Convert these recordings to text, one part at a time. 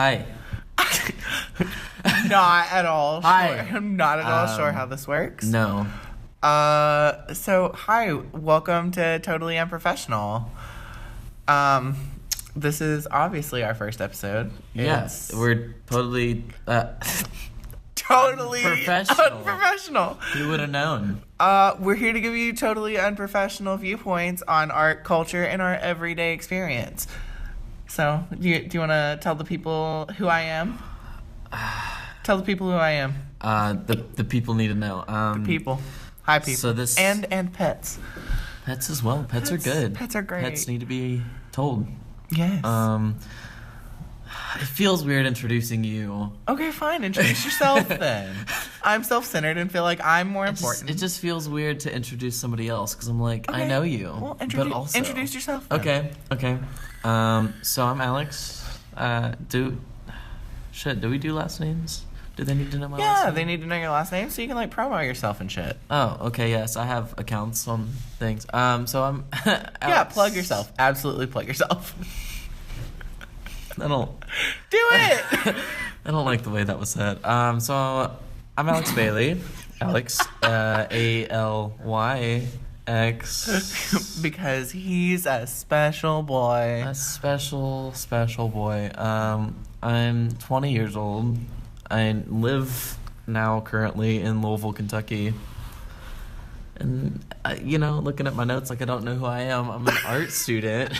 Hi. Not at all Hi. sure. I'm not at all sure how this works. No. So, hi. Welcome to Totally Unprofessional. This is obviously our first episode. Yes, we're totally... Totally unprofessional. Who would have known? We're here to give you totally unprofessional viewpoints on art, culture, and our everyday experience. So, do you want to tell the people who I am? Tell the people who I am. The people need to know. The people. Hi, people. So this... And pets. Pets as well. Pets are good. Pets are great. Pets need to be told. Yes. It feels weird introducing you. Okay, fine. Introduce yourself then. I'm self-centered and feel like I'm more important. It just feels weird to introduce somebody else because I'm like, Okay. I know you. Well, but also... introduce yourself then. Okay. So I'm Alyx. Do we do last names? Do they need to know my last name? Yeah, they need to know your last name so you can like promo yourself and shit. Oh, okay, yes. I have accounts on things. So I'm Alyx. Yeah, plug yourself. Absolutely plug yourself. I don't Do it! I don't like the way that was said. So I'm Alyx Bailey. Alyx, Alyx. Because he's a special boy. A special boy. I'm 20 years old. I live now currently in Louisville, Kentucky. And, looking at my notes, like I don't know who I am. I'm an art student.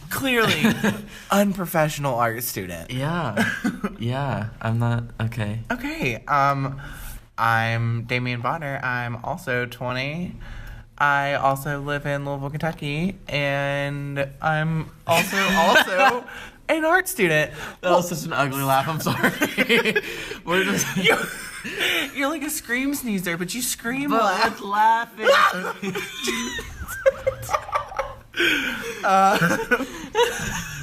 Clearly, unprofessional art student. Yeah. I'm not... Okay. Okay, I'm Damian Bonner. I'm also 20. I also live in Louisville, Kentucky, and I'm also an art student. That was such an ugly laugh. I'm sorry. We're just... You're like a scream sneezer, but you scream but laugh. laughing.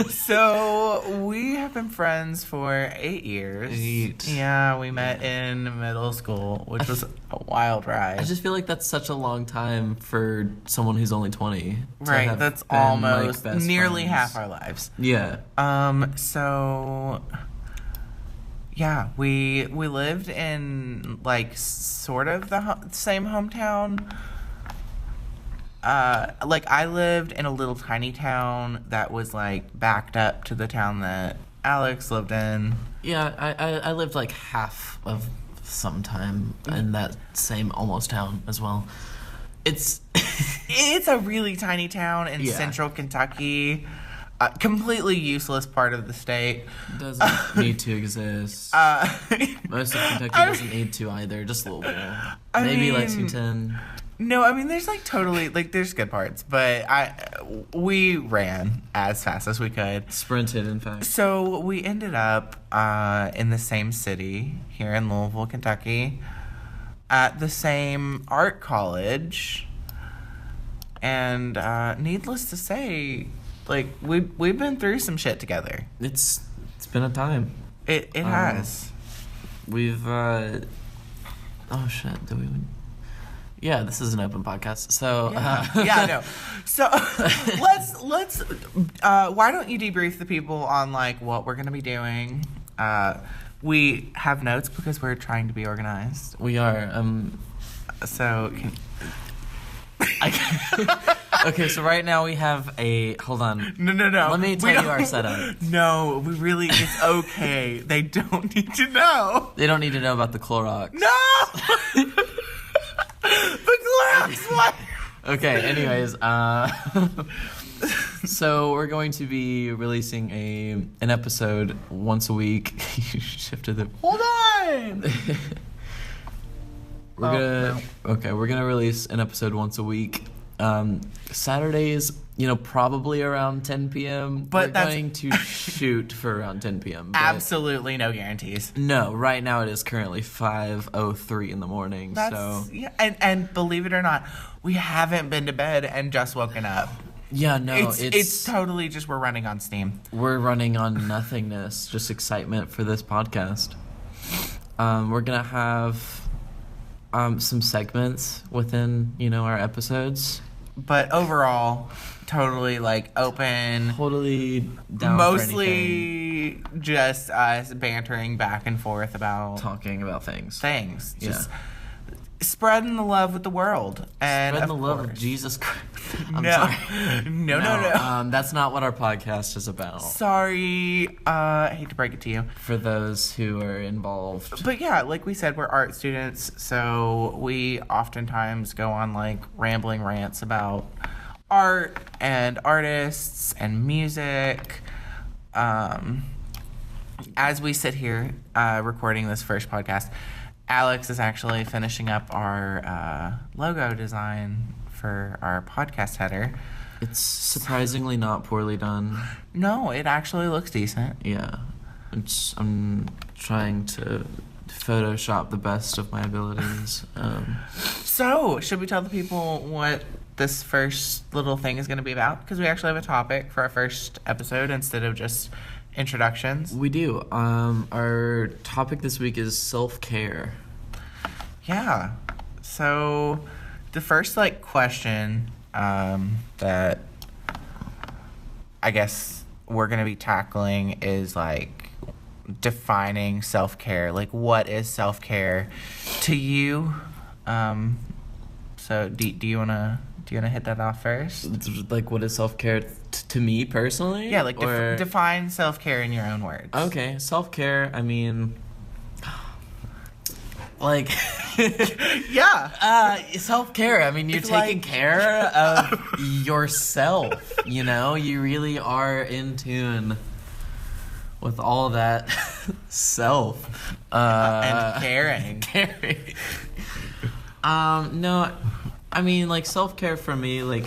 So we have been friends for 8 years. 8. Yeah, we met in middle school, which was a wild ride. I just feel like that's such a long time for someone who's only 20. Right, that's been, almost like, best nearly friends. half our lives. Yeah. So yeah, we lived in like sort of the same hometown. Like I lived in a little tiny town that was like backed up to the town that Alyx lived in. Yeah, I lived like half of some time in that same almost town as well. It's a really tiny town in central Kentucky. Completely useless part of the state. Doesn't need to exist. Most of Kentucky doesn't need to either. Just Louisville. Maybe Lexington. No, I mean there's like totally like there's good parts, but we ran as fast as we could. Sprinted, in fact. So we ended up in the same city here in Louisville, Kentucky, at the same art college, and needless to say, like we've been through some shit together. It's been a time. It has. We've oh shit, do we? Yeah, this is an open podcast. So yeah, no. So let's why don't you debrief the people on like what we're gonna be doing? We have notes because we're trying to be organized. We are. So okay, so right now we have a... Hold on. No. Let me tell you our setup. No, it's okay. They don't need to know. They don't need to know about the Clorox. No! The Clorox one! Okay, anyways, so we're going to be releasing an episode once a week. You shifted the... Hold on! We're gonna release an episode once a week. Saturdays, probably around 10 p.m. But we're going to shoot for around 10 p.m. Absolutely no guarantees. No, right now it is currently 5:03 in the morning. Yeah, and believe it or not, we haven't been to bed and just woken up. Yeah, no, it's totally just we're running on steam. We're running on nothingness, just excitement for this podcast. We're gonna have some segments within, our episodes. But overall, totally like open. Totally down mostly literally just us bantering back and forth about Talking about things. Just spreading the love with the world. And spreading the love of Jesus Christ. I'm No. sorry. No. That's not what our podcast is about. Sorry. I hate to break it to you. For those who are involved. But yeah, like we said, we're art students, so we oftentimes go on like rambling rants about art and artists and music. As we sit here recording this first podcast, Alyx is actually finishing up our logo design for our podcast header. It's surprisingly not poorly done. No, it actually looks decent. Yeah. I'm trying to Photoshop the best of my abilities. So, should we tell the people what this first little thing is going to be about? Because we actually have a topic for our first episode instead of just introductions. We do. Our topic this week is self-care. Yeah. So, the first, question that I guess we're going to be tackling is, defining self-care. What is self-care to you? So, do you want to hit that off first? What is self-care to me personally? Yeah, define self-care in your own words. Okay, self-care, I mean... yeah. Self-care, I mean, you're taking care of yourself, You really are in tune with all that self. And caring. No, I mean, self-care for me,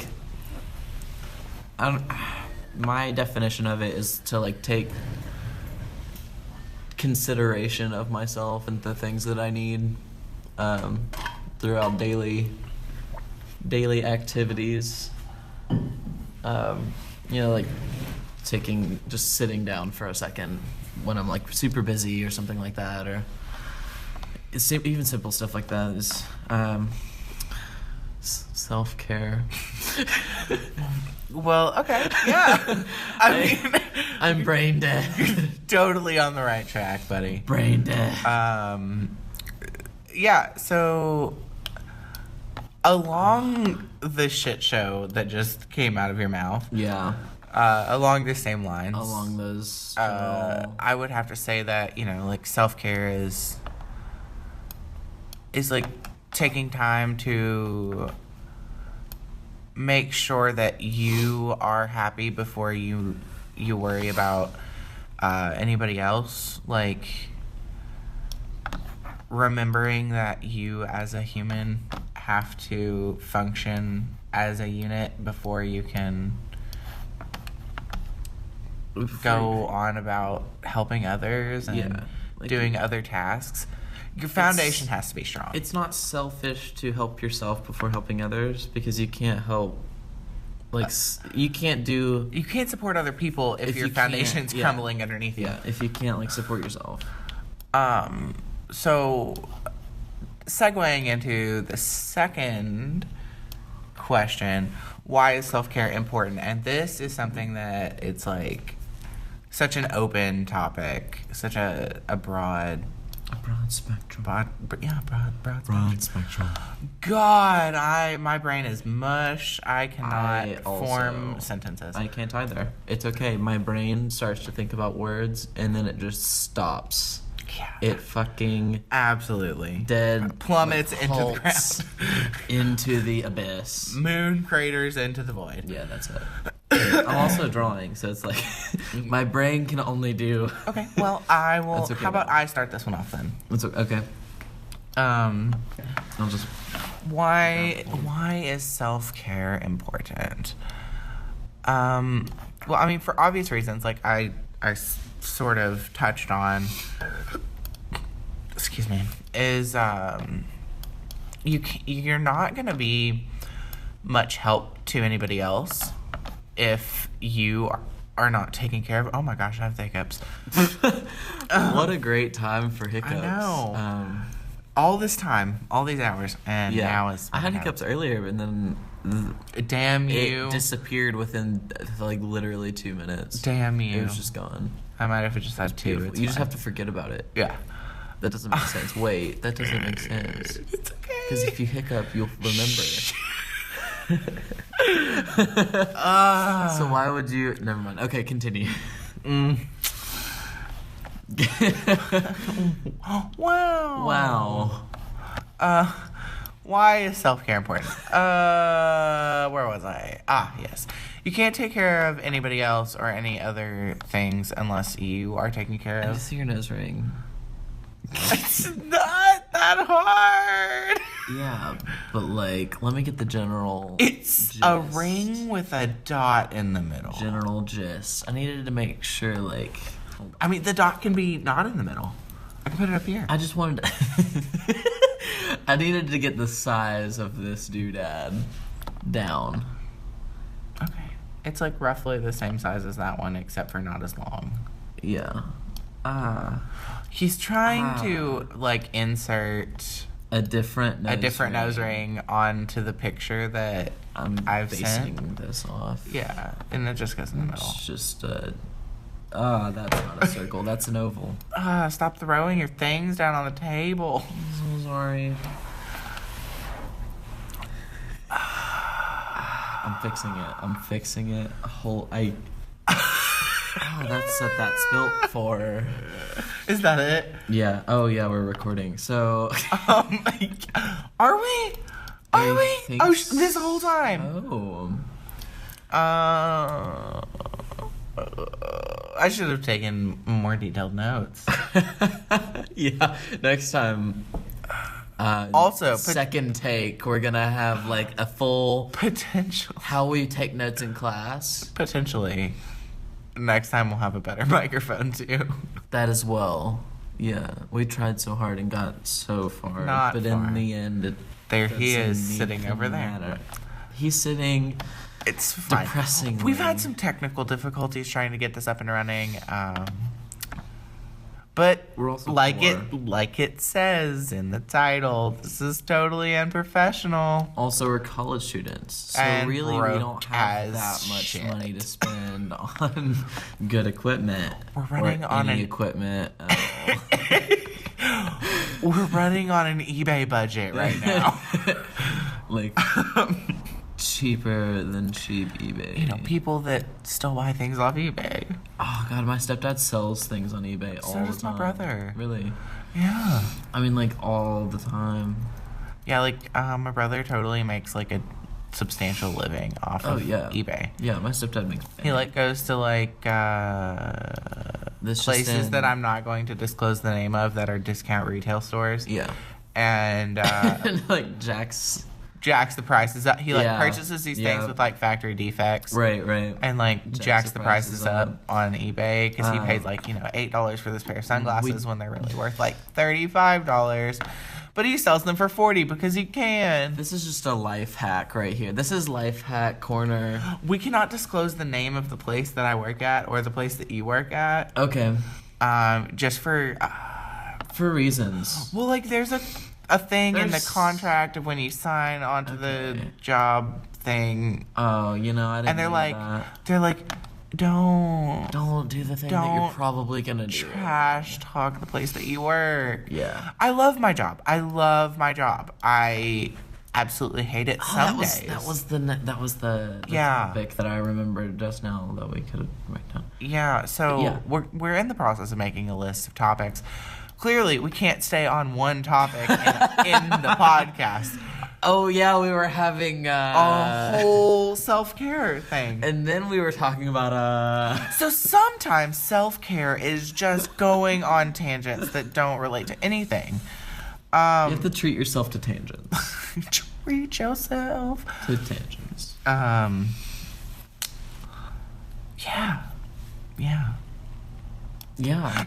my definition of it is to, take consideration of myself and the things that I need throughout daily activities. Just sitting down for a second when I'm super busy or something like that, or even simple stuff like that is self-care. Well, okay, yeah. I'm brain dead. You're totally on the right track, buddy. Brain dead. Yeah, so along the shit show that just came out of your mouth. Yeah. Along the same lines. Along those. I would have to say that, self-care is taking time to make sure that you are happy before you worry about anybody else. Remembering that you as a human have to function as a unit before you can go on about helping others and doing other tasks. Your foundation has to be strong. It's not selfish to help yourself before helping others, because you can't help. You can't support other people if your foundation's crumbling underneath you. Yeah, if you can't support yourself. So, segueing into the second question, why is self-care important? And this is something that it's such an open topic, such a broad spectrum. Broad spectrum. God, my brain is mush. I cannot form sentences. I can't either. It's okay. My brain starts to think about words, and then it just stops. Yeah. It fucking absolutely dead plummets into the ground, into the abyss. Moon craters into the void. Yeah, that's it. I'm also drawing, so it's my brain can only do. Okay, well, I will. Okay, how about I start this one off then? That's okay. I'll just. Why is self-care important? Well, I mean, for obvious reasons, I sort of touched on. Excuse me. Is you're not gonna be much help to anybody else if you are not taking care of. Oh my gosh, I have hiccups. What a great time for hiccups! I know. All this time, all these hours, and now it's. I had hiccups earlier, and then. Damn you! It disappeared within literally 2 minutes. Damn you! It was just gone. I might have just had 2. Beautiful. You just have to forget about it. Yeah. That doesn't make sense. Wait, that doesn't make sense. It's okay. Because if you hiccup, you'll remember. So why would you... Never mind. Okay, continue. Wow. Why is self-care important? Where was I? Yes. You can't take care of anybody else or any other things unless you are taken care I of. just see your nose ring. It's not that hard. Yeah, but like, let me get the general It's gist. a ring with a dot in the middle. General gist. I needed to make sure, like... I mean, the dot can be not in the middle. I can put it up here. I just wanted to... I needed to get the size of this doodad down. Okay. It's like roughly the same size as that one, except for not as long. Yeah. He's trying to, like, insert a different nose ring onto the picture that I've facing sent. this off. Yeah, and it just goes in the middle. It's just that's not a circle. That's an oval. Stop throwing your things down on the table. I'm so sorry. I'm fixing it. That's what that's built for. Is that it? Yeah. Oh, yeah, we're recording. So. Are we? Are we? Oh, this whole time. Oh. I should have taken more detailed notes. Yeah. Next time. Also, second take, we're gonna have like a full potential how we take notes in class. Potentially. Next time we'll have a better microphone too. That as well. Yeah, we tried so hard and got so far, but in the end, there he is sitting over there. Matter. He's sitting. It's fine. Depressing. We've had some technical difficulties trying to get this up and running, but we're also like it says in the title, this is totally unprofessional. Also, we're college students, so and really we don't have that much money to spend on good equipment. We're running on any equipment. We're running on an eBay budget right now. Like cheaper than cheap eBay. You know, people that still buy things off eBay. Oh god, my stepdad sells things on eBay all the time. So does my brother. Really? Yeah. I mean, like all the time. Yeah, like my brother totally makes like a substantial living off of eBay. Yeah, my stepdad makes. He like goes to like places that I'm not going to disclose the name of that are discount retail stores. Yeah. And like jacks the prices up. He like purchases these things with like factory defects. Right. And like jacks the prices up on eBay because he pays like, $8 for this pair of sunglasses when they're really worth like $35. But he sells them for $40 because he can. This is just a life hack right here. This is life hack corner. We cannot disclose the name of the place that I work at or the place that you work at. Okay. Just for reasons. Well, like there's a thing in the contract of when you sign onto the job thing. Oh, I didn't know that. They're like, don't do the thing that you're probably gonna do. Trash talk the place that you work. Yeah. I love my job. I absolutely hate it some days. That was the topic that I remembered just now that we could write down. Yeah. So we're in the process of making a list of topics. Clearly, we can't stay on one topic in the podcast. Oh, yeah, we were having a whole self-care thing. And then we were talking about So sometimes self-care is just going on tangents that don't relate to anything. You have to treat yourself to tangents. Treat yourself to tangents. Yeah.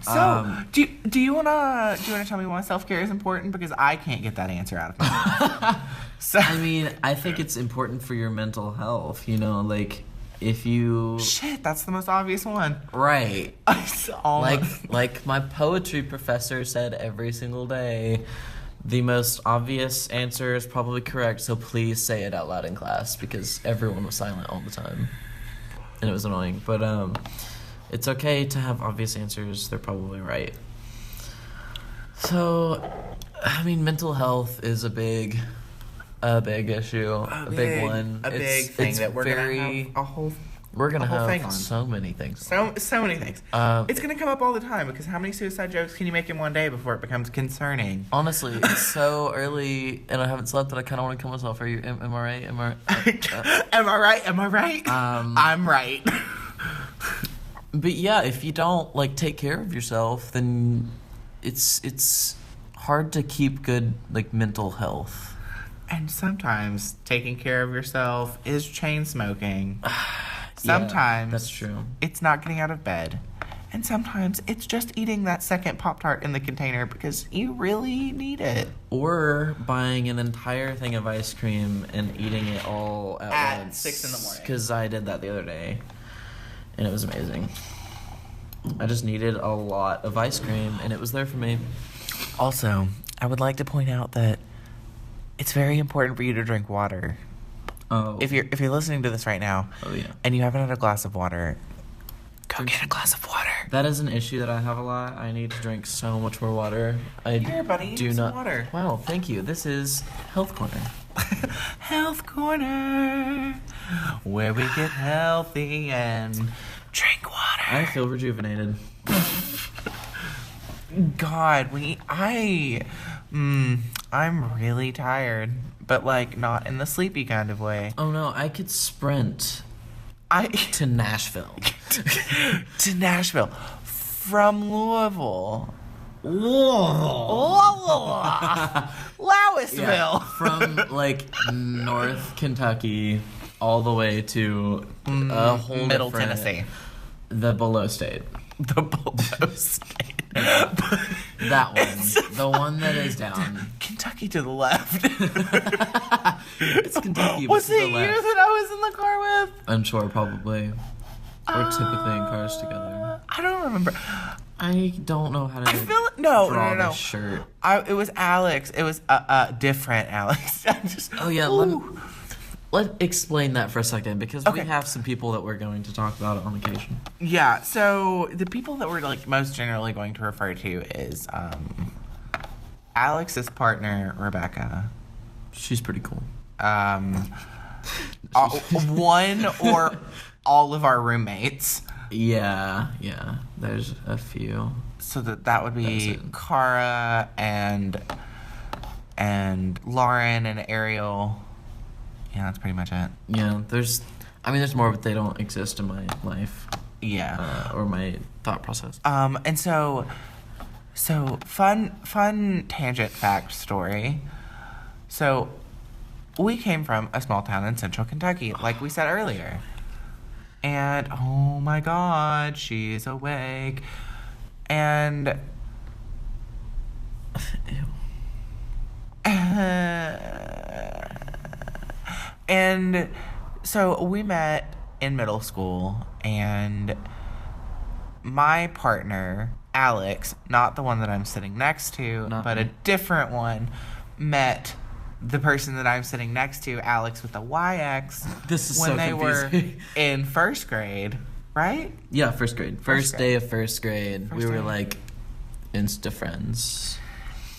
So, do you wanna tell me why self-care is important? Because I can't get that answer out of my mouth. So I mean, I think it's important for your mental health. Like if you that's the most obvious one. Right. like my poetry professor said every single day. The most obvious answer is probably correct, so please say it out loud in class because everyone was silent all the time. And it was annoying. But It's okay to have obvious answers. They're probably right. So, I mean, mental health is a big issue, a big one. A big thing that we're gonna have a whole. We're gonna have thing on. so many things. So many things. It's gonna come up all the time because how many suicide jokes can you make in one day before it becomes concerning? Honestly, it's so early and I haven't slept that I kind of want to kill myself. Are you? Am I right? Am I right? Am I right? I'm right. But yeah, if you don't like take care of yourself, then it's hard to keep good like mental health. And sometimes taking care of yourself is chain smoking. Sometimes that's true. It's not getting out of bed. And sometimes it's just eating that second Pop-Tart in the container because you really need it. Or buying an entire thing of ice cream and eating it all at once. 6 in the morning. Because I did that the other day. And it was amazing. I just needed a lot of ice cream and it was there for me. Also, I would like to point out that it's very important for you to drink water. Oh. If you're listening to this right now, and you haven't had a glass of water, go get a glass of water. That is an issue that I have a lot. I need to drink so much more water. Here, buddy, do some not. Water. Wow, thank you. This is Health Corner. Health Corner, where we get healthy and drink water. I feel rejuvenated. God, I'm really tired, but like not in the sleepy kind of way. Oh no, I could sprint to Nashville. To Nashville from Louisville. Louisville. Yeah, from like North Kentucky all the way to a whole Middle different- Tennessee. The below state. The below state. That one. The one that is down. Kentucky to the left. It's Kentucky, but Was to it the you left. that I was in the car with? I'm sure, probably. We're typically in cars together. I don't remember. I don't know how to No. this shirt. It was Alyx. It was a different Alyx. Oh yeah, let's explain that for a second because we have some people that we're going to talk about on occasion. Yeah, so the people that we're like most generally going to refer to is Alyx's partner, Rebecca. She's pretty cool. One or all of our roommates. Yeah. There's a few. So that would be Cara and Lauren and Ariel. Yeah, that's pretty much it. Yeah, there's more, but they don't exist in my life. Yeah. Or my thought process. And so fun tangent fact story. So we came from a small town in central Kentucky, like we said earlier. And oh my God, she's awake. And and so we met in middle school, and my partner, Alyx, not the one that I'm sitting next to, but a different one, met the person that I'm sitting next to, Alyx with the YX, this is when so they confusing. were in first grade, right? Yeah, first grade. First day of first grade. We were like Insta friends.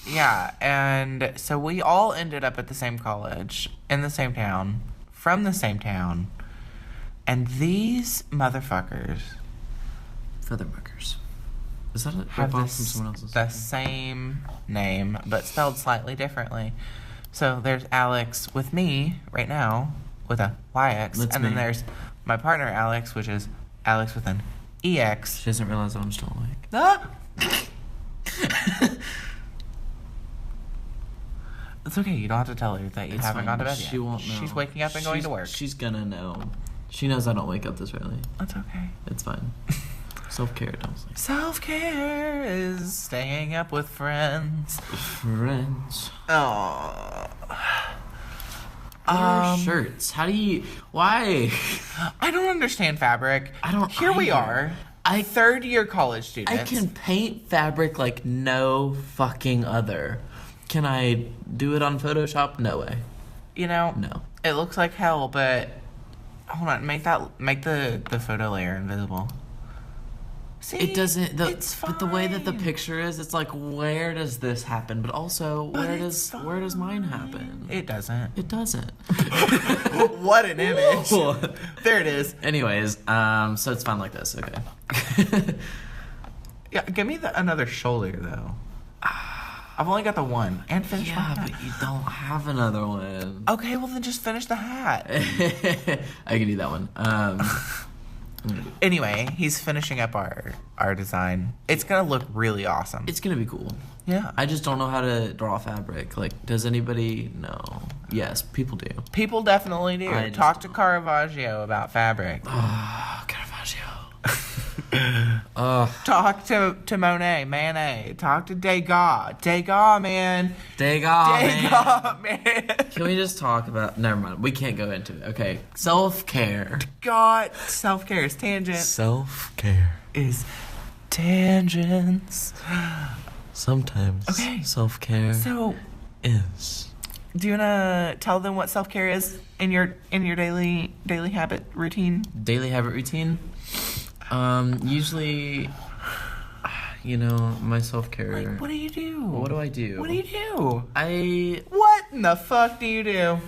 Yeah, and so we all ended up at the same college, in the same town, from the same town, and these motherfuckers... Feathermarkers. Is that a have rip-off from someone else's? The same name, but spelled slightly differently. So there's Alyx with me right now, with a YX, then there's my partner Alyx, which is Alyx with an EX. She doesn't realize that I'm still awake. Ah! It's okay, you don't have to tell her that you haven't gone to bed yet. She won't know. She's waking up and going to work. She's gonna know. She knows I don't wake up this early. That's okay. It's fine. Self-care, don't sleep. Self-care is staying up with friends. Friends. Oh. Shirts. How do you... Why? I don't understand fabric. Here we are. Third-year college students. I can paint fabric like no fucking other. Can I do it on Photoshop? No way. You know? No. It looks like hell, but... Hold on. Make the photo layer invisible. See, it doesn't. it's But the way that the fine. picture is, it's like, where does this happen? But also, where does mine happen? It doesn't. It doesn't. What an image. There it is. Anyways, so it's fine like this. Okay. Yeah, give me another shoulder, though. I've only got the one. And finish my Yeah, hat. but you don't have another one. Okay, well then just finish the hat. I can do that one. Anyway, he's finishing up our design. It's gonna look really awesome. It's gonna be cool. Yeah. I just don't know how to draw fabric. Like, does anybody know? Yes, people do. People definitely do. I just Talk to don't. Caravaggio about fabric. Oh, Caravaggio. Talk to Manet. Talk to Degas. Degas, man. Degas, man. Man. Can we just talk about... Never mind. We can't go into it. Okay. Self-care. God, self-care is tangent. Self-care. Is tangents. Sometimes Okay. self-care So, is... do you wanna tell them what self-care is in your daily habit routine? Daily habit routine? Usually, you know, my self-care... Like, what do you do? What do I do? What do you do? I... What in the fuck do you do?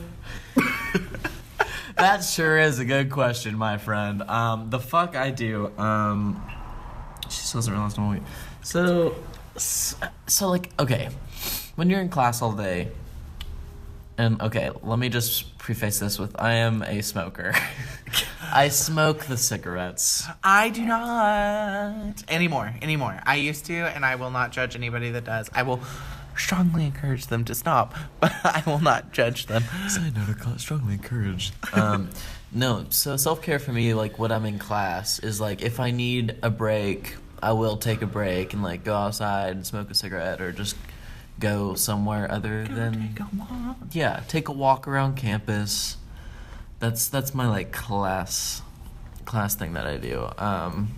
That sure is a good question, my friend. The fuck I do. She still doesn't realize I'm awake. So like, okay, when you're in class all day, and okay, let me just preface this with, I am a smoker. I smoke the cigarettes. I do not anymore. I used to, and I will not judge anybody that does. I will strongly encourage them to stop, but I will not judge them. Side note, strongly encouraged. No, so self-care for me, like, when I'm in class, is like, if I need a break, I will take a break and like go outside and smoke a cigarette, or just go somewhere other than... Take a walk. Yeah, take a walk around campus. That's my like class thing that I do. And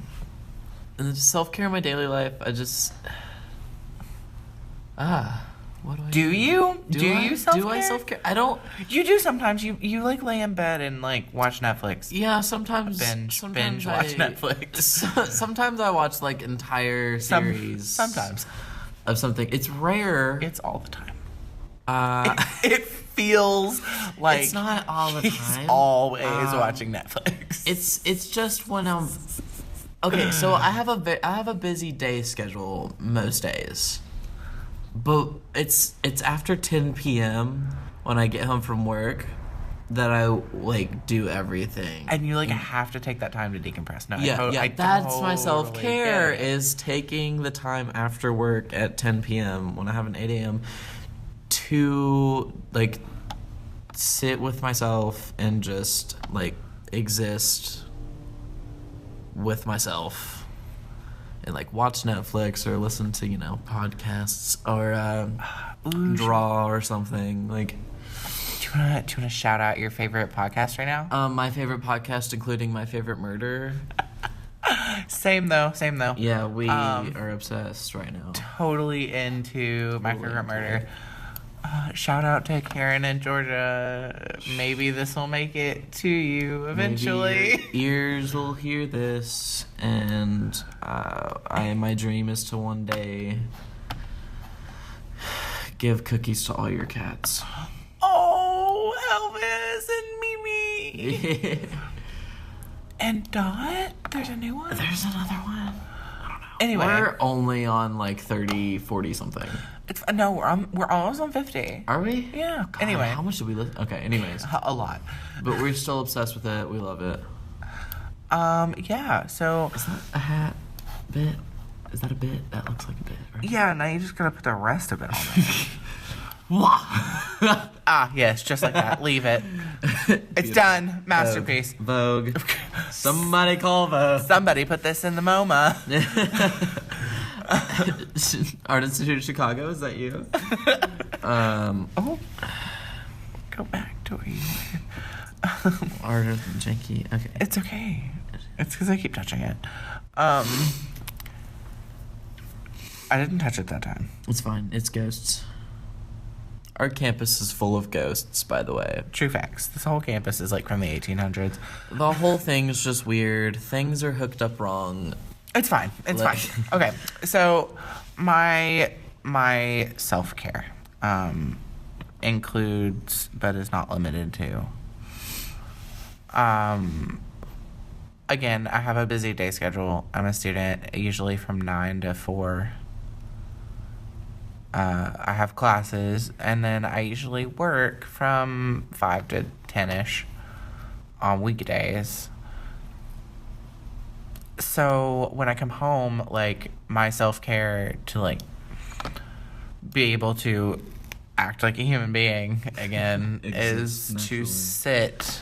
then self-care in my daily life, I just what do I Do you? Do I, you self-care? Do I self-care? I don't. You do sometimes. You like lay in bed and like watch Netflix. Yeah, sometimes Binge sometimes watch Netflix. Sometimes I watch like entire series. Sometimes. Of something. It's rare. It's all the time. It It feels like it's not all the he's time. always watching Netflix. It's just when I'm okay. So I have a busy day schedule most days, but it's after 10 p.m. when I get home from work that I like do everything. And you like have to take that time to decompress. No, Yeah, I that's my totally self-care, get it. is taking the time after work at 10 p.m. when I have an 8 a.m. to like sit with myself and just like exist with myself and like watch Netflix or listen to, you know, podcasts or draw or something. Like, Do you wanna shout out your favorite podcast right now? my favorite podcast, including My Favorite Murder. Same though. Yeah, we are obsessed right now. Totally into My Favorite Murder. Shout out to Karen and Georgia. Maybe this will make it to you eventually. Maybe your ears will hear this, and my dream is to one day give cookies to all your cats. Oh, Elvis and Mimi. And Dot? There's a new one? There's another one. Anyway. We're only on like 30, 40 something. No, we're almost on 50. Are we? Yeah. God, Anyway. how much did we listen? Okay, anyways. A lot. But we're still obsessed with it. We love it. Yeah, so... Is that a hat bit? Is that a bit? That looks like a bit, right? Yeah, now you just gotta put the rest of it on there. Wow. Yes, just like that. Leave it. It's done. Masterpiece. Vogue. Somebody call Vogue. Somebody put this in the MoMA. Art Institute of Chicago, is that you? Oh. Go back to where you were. Art of Janky. Okay. It's okay. It's because I keep touching it. I didn't touch it that time. It's fine. It's ghosts. Our campus is full of ghosts, by the way. True facts. This whole campus is like from the 1800s. The whole thing is just weird. Things are hooked up wrong. It's fine. It's Like- fine. Okay. So my self-care includes, but is not limited to. Again, I have a busy day schedule. I'm a student, usually from 9 to 4. I have classes, and then I usually work from 5 to 10-ish on weekdays. So when I come home, like, my self-care to, like, be able to act like a human being again is naturally. to sit,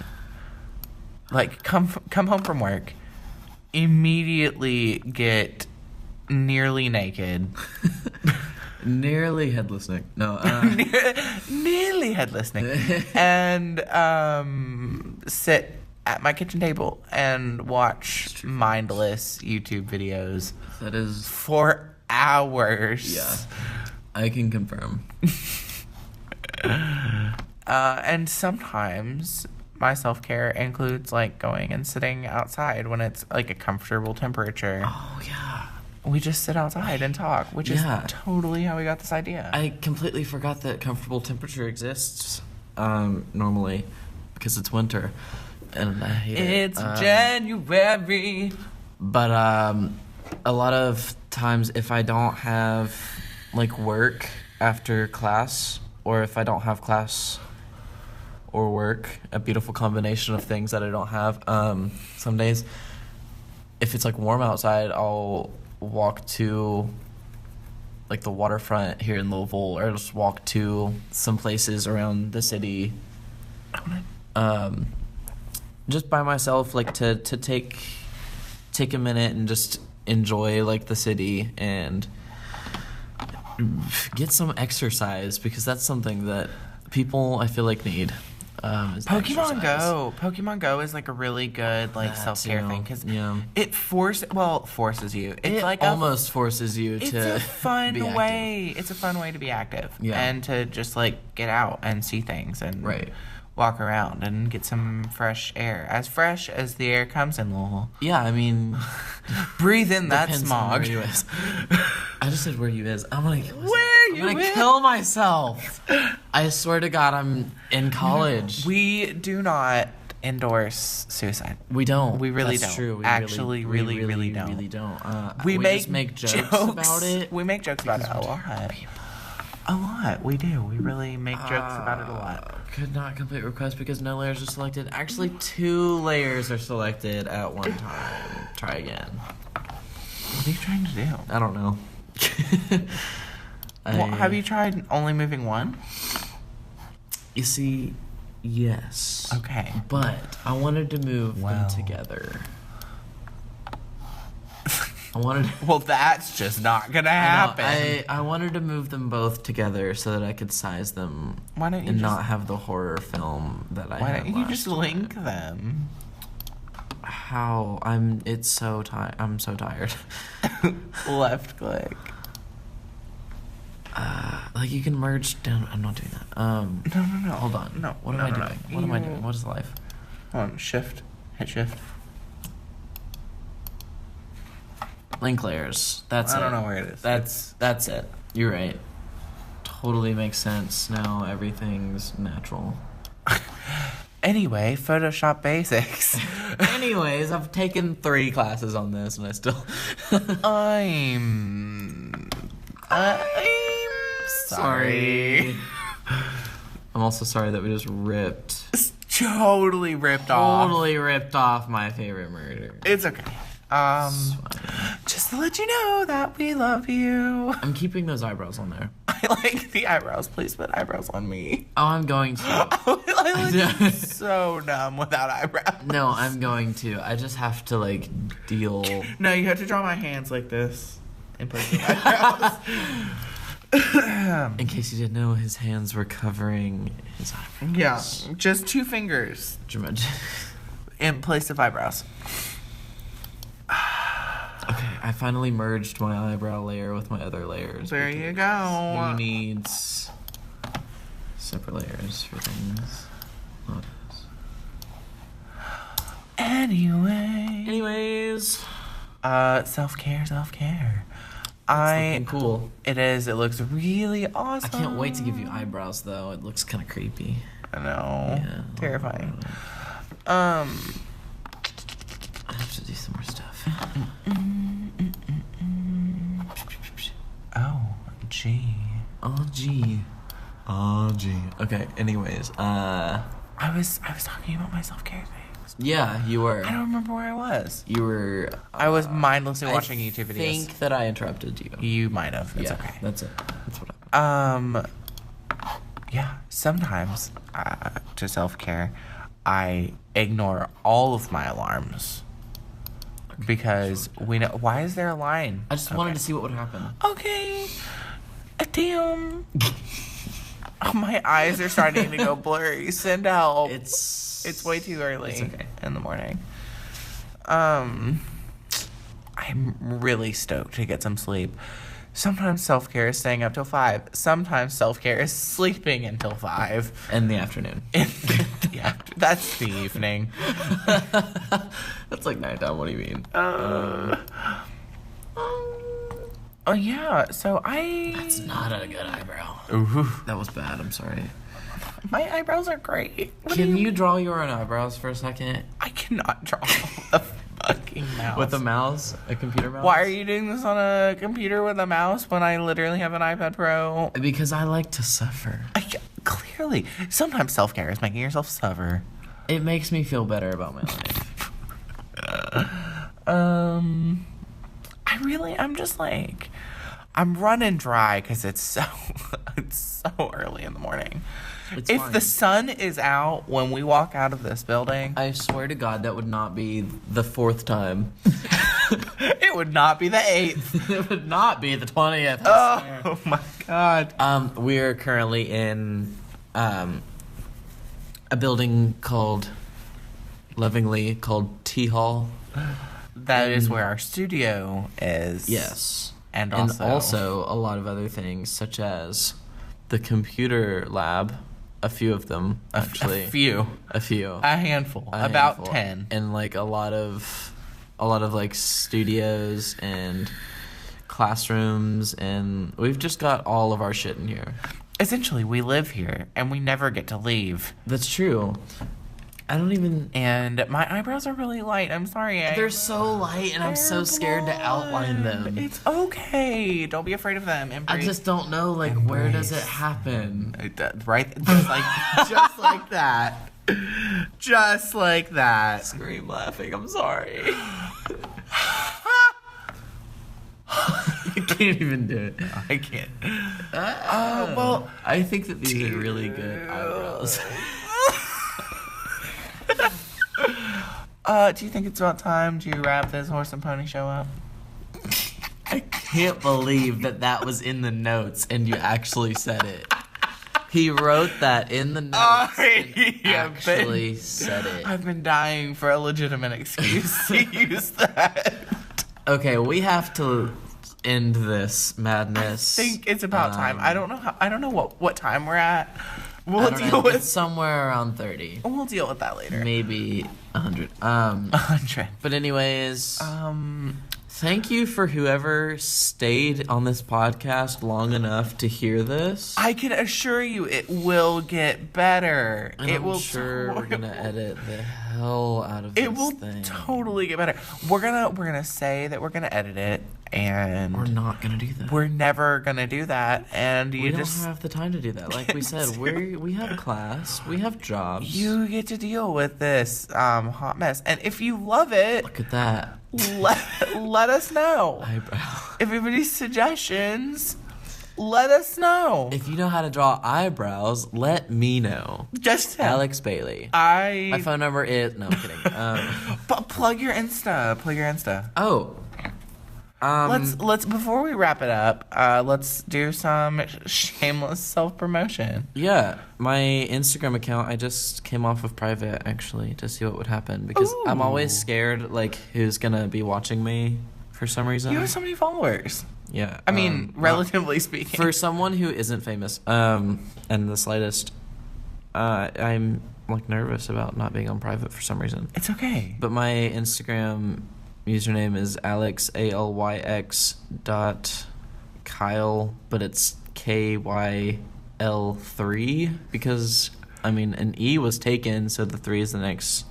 like, come home from work, immediately get nearly naked. Nearly headless Nick. No. Nearly headless Nick. And sit at my kitchen table and watch mindless YouTube videos That is. for hours. Yeah. I can confirm. And sometimes my self-care includes, like, going and sitting outside when it's, like, a comfortable temperature. Oh, yeah. We just sit outside and talk, which Yeah. is totally how we got this idea. I completely forgot that comfortable temperature exists normally because it's winter. And I hate it. It's January. But a lot of times if I don't have, like, work after class, or if I don't have class or work, a beautiful combination of things that I don't have, some days, if it's, like, warm outside, I'll walk to, like, the waterfront here in Louisville, or just walk to some places around the city, just by myself, like, to take a minute and just enjoy, like, the city and get some exercise, because that's something that people, I feel like, need. Is Pokemon exercise. Go. Pokemon Go is, like, a really good, like, That self-care too. thing, because Yeah. it forces you. It's It like almost forces you it's to a fun be active. way. It's a fun way to be active. Yeah. And to just, like, get out and see things and Right. walk around and get some fresh air. As fresh as the air comes in Louisville. Yeah, I mean, Breathe in that depends on smog. where you is. I just said where you is. I'm gonna kill myself. Where you I'm gonna is? kill myself. I swear to God, I'm in college. We do not endorse suicide. We don't. We really That's don't. True. We Actually, really don't. Really don't. We just make jokes about it. We make jokes about it a lot. A lot. We do. We really make jokes about it a lot. Could not complete request because no layers are selected. Actually, 2 layers are selected at one time. Try again. What are you trying to do? I don't know. Well, have you tried only moving one? You see, yes. Okay. But I wanted to move Well. them together. I wanted. Well, that's just not gonna happen. I wanted to move them both together so that I could size them Why don't you and just, not have the horror film that I Why had don't you last just time. link them? How it's so tired. I'm so tired. Left click. Like you can merge down. I'm not doing that. No. Hold on. No. What am I doing? What am I doing? What is life? Hold on. Shift. Hit shift. Link layers. That's it. I don't know where it is. That's it. You're right. Totally makes sense. Now everything's natural. Anyway, Photoshop basics. Anyways, I've taken 3 classes on this and I still I'm sorry. I'm also sorry that we just ripped Totally ripped off. totally ripped off my favorite murder. It's okay. It's fine. Just to let you know that we love you. I'm keeping those eyebrows on there. I like the eyebrows. Please put eyebrows on me. Oh, I'm going to. I look so dumb without eyebrows. No, I'm going to. I just have to like deal. No, you have to draw my hands like this and put the eyebrows. In case you didn't know, his hands were covering his eyebrows. Yeah, just 2 fingers Dramatic. in place of eyebrows. Okay, I finally merged my eyebrow layer with my other layers. There you go. Who needs separate layers for things? Not us. Anyway. Anyways, Self-care. It's looking cool. It is. It looks really awesome. I can't wait to give you eyebrows, though. It looks kind of creepy. I know. Yeah. Terrifying. I have to do some more stuff. Oh, gee. Oh, gee. Okay, anyways, I was talking about my self-care things. Yeah, you were. I don't remember where I was. You were... I was mindlessly watching YouTube videos. I think that I interrupted you. You might have. It's yeah, okay. That's it. That's what happened. Yeah, sometimes, to self-care, I ignore all of my alarms. Because we know... Why is there a line? I just wanted to see what would happen. Okay. Damn. Oh, my eyes are starting to go blurry. Send help. It's way too early in the morning. I'm really stoked to get some sleep. Sometimes self-care is staying up till 5. Sometimes self-care is sleeping until 5. In the afternoon. Yeah, that's the evening. That's like nighttime. What do you mean? Oh, yeah. So That's not a good eyebrow. Ooh. That was bad. I'm sorry. My eyebrows are great. Can you draw your own eyebrows for a second? I cannot draw a fucking mouse. With a mouse? A computer mouse? Why are you doing this on a computer with a mouse when I literally have an iPad Pro? Because I like to suffer. Clearly. Sometimes self-care is making yourself suffer. It makes me feel better about my life. I'm just like... I'm running dry because it's so early in the morning. If fine. the sun is out when we walk out of this building... I swear to God, that would not be the 4th time. It would not be the 8th. It would not be the 20th. Oh, my God. We're currently in a building lovingly called T Hall. That is where our studio is. Yes. And also a lot of other things, such as the computer lab. A few of them, actually. A few. A handful. A About handful. 10. And like a lot of like studios and classrooms, and we've just got all of our shit in here. Essentially, we live here and we never get to leave. That's true. I don't even... And my eyebrows are really light. I'm sorry. They're so light, and I'm so scared to outline them. It's okay. Don't be afraid of them. I just don't know, like, where does it happen? Right? Just like that. Just like that. Scream laughing. I'm sorry. I can't even do it. I can't. Well, I think that these are really good eyebrows. Do you think it's about time to wrap this horse and pony show up? I can't believe that was in the notes and you actually said it. He wrote that in the notes and actually said it. I've been dying for a legitimate excuse to use that. Okay, we have to end this madness. I think it's about time. I don't know what time we're at. It's somewhere around 30. We'll deal with that later. Maybe 100. 100. But anyways, thank you for whoever stayed on this podcast long enough to hear this. I can assure you it will get better. And I'm sure we're gonna edit the hell out of this thing. It will totally get better. We're gonna say that we're gonna edit it, and we're not gonna do that. We're never gonna do that, and we don't have the time to do that. Like we said, we have class, we have jobs. You get to deal with this hot mess, and if you love it, look at that. Let us know. Eyebrow. If you have any suggestions, let us know. If you know how to draw eyebrows, let me know. Just Alyx Bailey. My phone number is... No, I'm kidding. But plug your Insta. Oh. Let's before we wrap it up, let's do some shameless self-promotion. Yeah, my Instagram account, I just came off of private, actually, to see what would happen. Because I'm always scared, like, who's gonna be watching me for some reason. You have so many followers. Yeah. I mean, relatively speaking. For someone who isn't famous, and the slightest, I'm, like, nervous about not being on private for some reason. It's okay. But my Instagram username is Alyx, ALYX .Kyle, but it's KYL3 because, I mean, an E was taken, so the 3 is the next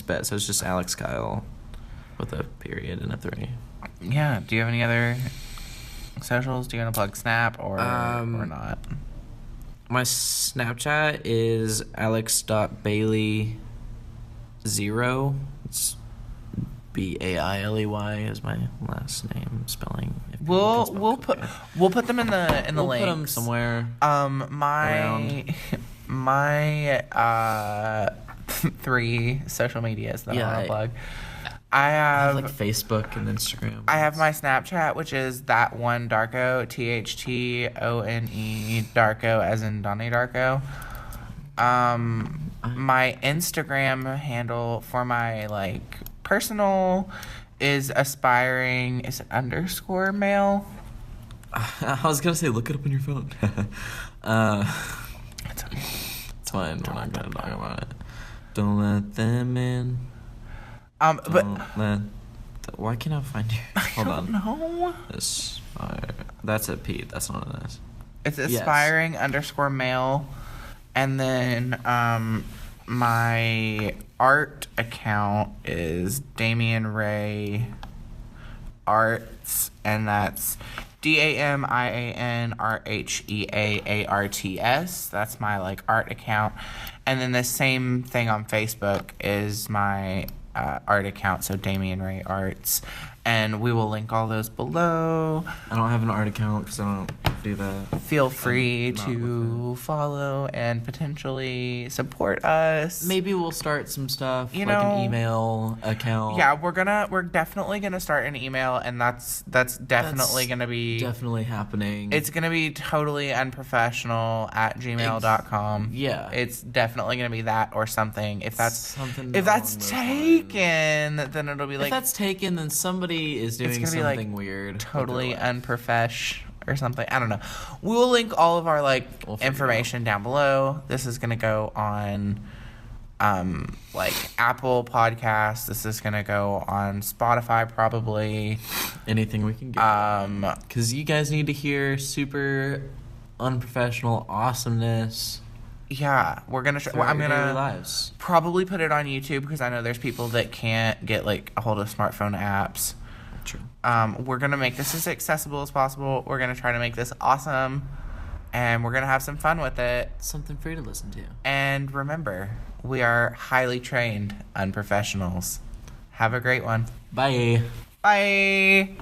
bet. So it's just Alyx Kyle with a period and a 3. Yeah. Do you have any other socials? Do you want to plug Snap or not? My Snapchat is alex.bailey0. It's Bailey is my last name spelling. We'll put them in the links. We'll put them somewhere. My 3 social medias that I want to plug. I have like Facebook and Instagram. I have my Snapchat, which is that one Darko, THTONE Darko, as in Donnie Darko. My Instagram handle for my like personal is aspiring. Is it _male? I was gonna say look it up on your phone. It's fine. We're not gonna talk about it. Don't let them in. Why can't I find you? Hold on. No. That's a P. That's not an S. It's aspiring _male, and then my art account is Damian Ray Arts, and that's DAMIANRHEAARTS. That's my like art account, and then the same thing on Facebook is my art account, so Damian Ray Arts, and we will link all those below. I don't have an art account because I don't do that. Feel free to follow and potentially support us. Maybe we'll start some stuff, an email account. Yeah, we're definitely gonna start an email, and that's definitely gonna be happening. It's gonna be totally unprofessional at gmail.com. Yeah, it's definitely gonna be that or something. If that's taken, then it'll be like, if that's taken, then somebody is doing something weird, totally unprofesh or something. I don't know. We'll link all of our information down below. This is gonna go on Apple Podcasts. This is gonna go on Spotify, probably anything we can get. Because you guys need to hear super unprofessional awesomeness. Yeah, we're gonna. I'm gonna probably put it on YouTube because I know there's people that can't get a hold of smartphone apps. True. We're gonna make this as accessible as possible. We're gonna try to make this awesome, and we're gonna have some fun with it. Something for you to listen to. And remember, we are highly trained unprofessionals. Have a great one. Bye. Bye.